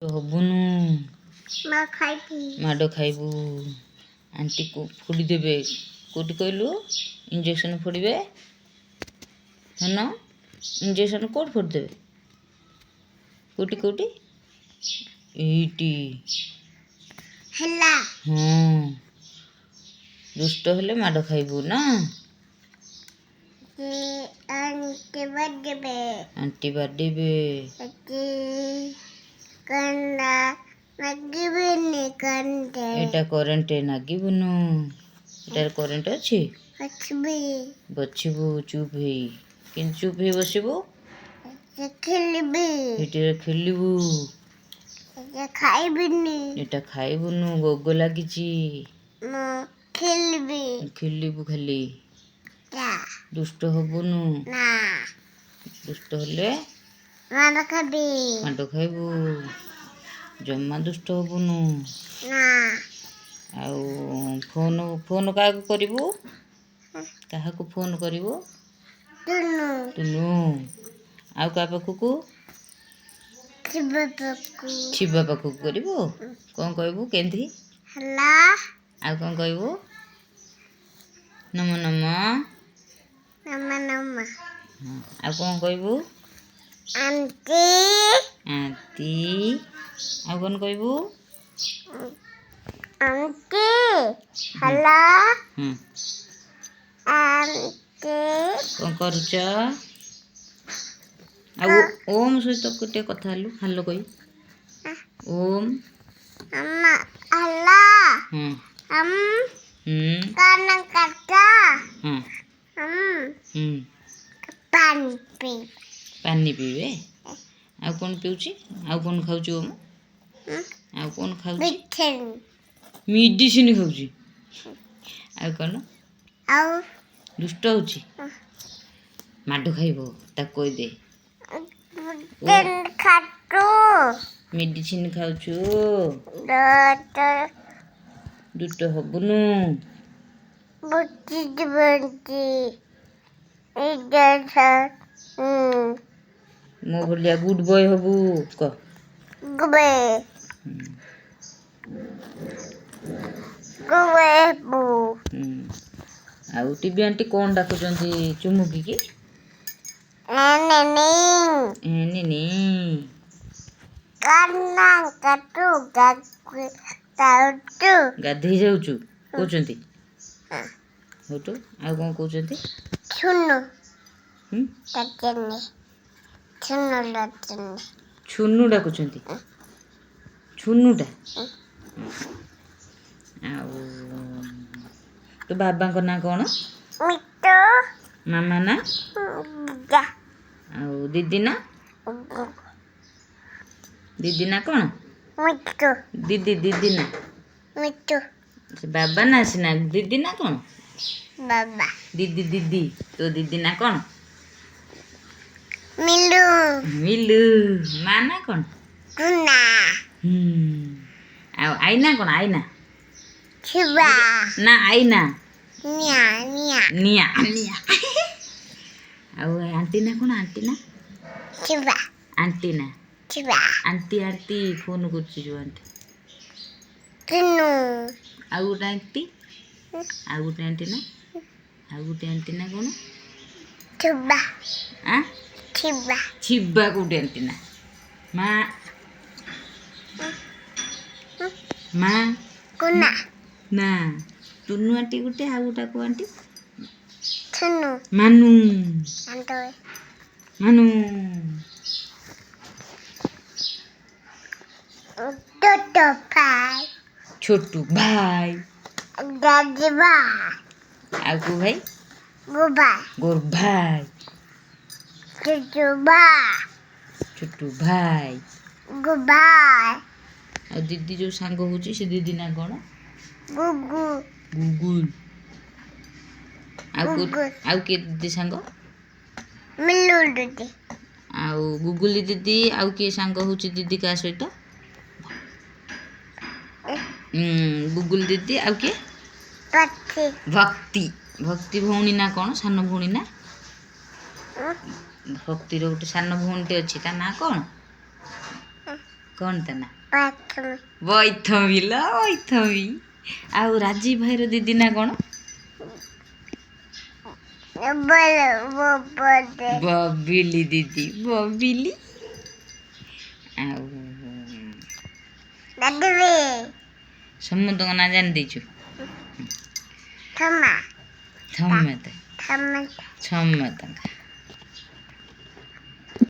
ହବୁନୁ ମାଡ଼ ଖାଇବୁ। ଆଣ୍ଟି ଫୋଡ଼ି ଦେବେ। କେଉଁଠି କହିଲୁ ଇଞ୍ଜେକ୍ସନ୍ ଫୋଡ଼ିବେ? ହେନ ଇଞ୍ଜେକ୍ସନ୍ କେଉଁଠି ଫୋଡ଼ି ଦେବେ? କେଉଁଠି ଏଇଠି ହେଲା। ହଁ, ଦୁଷ୍ଟ ହେଲେ ମାଡ଼ ଖାଇବୁ ନା। ଆଣ୍ଟି ବାଡେଇବେ। ଏଇଟା କରେଣ୍ଟ ନାଗିବୁନୁ। ଏଟାରେ କରେଣ୍ଟ ଅଛି? ବସିବୁ ଚୁପ୍ ହେଇ। କେମିତି ଚୁପ୍ ହେଇ ବସିବୁ? ଏଇଟାରେ ଖେଳିବୁ। ଏଟା ଖାଇବୁନୁ, ଗୋଗ ଲାଗିଛି। ଖେଳିବୁ ଖାଲି। ଦୁଷ୍ଟ ହବୁନୁ। ଦୁଷ୍ଟ ହେଲେ ମାଡ଼ ଖାଇବୁ। ଜମା ଦୁଷ୍ଟ ହବୁନୁ। ଆଉ ଫୋନ କାହାକୁ କରିବୁ? କାହାକୁ ଫୋନ କରିବୁ? ଟୁନୁ। ଆଉ କାହା ପାଖକୁ? ଶିବା ପାଖକୁ କରିବୁ। କ'ଣ କହିବୁ? କେମିତି? ଆଉ କ'ଣ କହିବୁ? ନମ ନମ। ଆଉ କ'ଣ କହିବୁ? ଆଣ୍ଟି। ଆଉ କ'ଣ କହିବୁ? କ'ଣ କରୁଛ? ଆଉ ଓମ୍ ସହିତ ଟିକେ କଥା ହେଲୁ। ହାଲୋ କହି। ଓମ୍। ପାନି ପିଇବେ। ଆଉ କ'ଣ ପିଉଛି? ଆଉ କ'ଣ ଖାଉଛି ଓମ୍? ଆଉ କ'ଣ ଖାଉଛି? ମେଡ଼ିସିନ ଖାଉଛି। ଆଉ କ'ଣ? ଦୁଷ୍ଟ ହଉଛି। ମାଡ଼ ଖାଇବ। ତାକୁ କହିଦେ। ମେଡ଼ିସିନ ଖାଉଛୁ। ଦୁଷ୍ଟ ହବୁନୁ। ମୋ ଭଳିଆ ଗୁଡ୍ ବୟ ହବୁ। କହ। ଆଉ ଟିଭି ଆଣ୍ଟି କ'ଣ ଡାକୁଛନ୍ତି ଚୁମୁକିକି? ନିନି। ଗାଧେଇ ଯାଉଛୁ କହୁଛନ୍ତି। ହଉଠୁ ଆଉ କ'ଣ କହୁଛନ୍ତି? ଛୁନୁ ଡାକୁଛନ୍ତି। ଛୁନୁଟା। ଆଉ ତୋ ବାବାଙ୍କ ନାଁ କ'ଣ? ମାମା ନା? ଆଉ ଦିଦି ନା? ଦିଦି ନା କ'ଣ? ଦିଦି ନା? ବାବା ନା ସିନା। ଦିଦି ନା କ'ଣ? ଦିଦି। ତୋ ଦିଦି ନା କ'ଣ? ମିଲୁ। ମା ନା କ'ଣ? ଆଉ ଆଇନା କ'ଣ? ଆଇନା ନା ଆଇନା? ନିଆ। ଆଉ ଆଣ୍ଟି ନା କ'ଣ? ଆଣ୍ଟି ନା? ଆଣ୍ଟି ନା? ଆଣ୍ଟି ଫୋନ କରୁଛି ଯୋଉ ଆଣ୍ଟି। ଆଉ ଗୋଟେ ଆଣ୍ଟି? ଆଉ ଗୋଟେ ଆଣ୍ଟି ନା? ଆଉ ଗୋଟେ ଆଣ୍ଟି ନା କ'ଣ? ଶିବା କୋଉଠି ଆଣ୍ଟି ନା? ମା ନା। ଟୁନୁ ଆଣ୍ଟି ଗୋଟେ। ଆଉ ଗୋଟା କୋଉ ଆଣ୍ଟି? ମାନୁ। ଛୋଟୁ ଭାଇ। ଆଉ କୋଉ ଭାଇ? ଗୋର ଭାଇ। ଛୋଟୁ ଭାଇ। ଆଉ ଦିଦି ଯୋଉ ସାଙ୍ଗ ହଉଛି ସେ ଦିଦି ନା କ'ଣ? ଗୁଗୁଲ। ଆଉ କିଏ ଦିଦି ସାଙ୍ଗ? ଆଉ ଗୁଗୁଲି ଦିଦି। ଆଉ କିଏ ସାଙ୍ଗ ହଉଛି ଦିଦି କାହା ସହିତ? ଗୁଗୁଲ ଦିଦି। ଆଉ କିଏ? ଭକ୍ତି ଭଉଣୀ ନା କ'ଣ? ସାନ ଭଉଣୀ ନା? ଭକ୍ତିର ଗୋଟେ ସାନ ଭଉଣୀଟେ ଅଛି। ତା ନାଁ କ'ଣ? କ'ଣ ତା ନା ପ୍ରଥମେ ବୈଥବୀ ଲୋ ବୈଥବୀ। ଆଉ ରାଜୀବ ଭାଇର ଦିଦି ନା କ'ଣ? ବୋବଦେ ବବିଲି ଦିଦି ବବିଲି। ଆଉ ଦାଦୁବେ ସମସ୍ତଙ୍କ ନାଁ ଜାଣିଦେଇଛୁ? ଥମା ସମସ୍ତେ ଥମା ସମସ୍ତଙ୍କ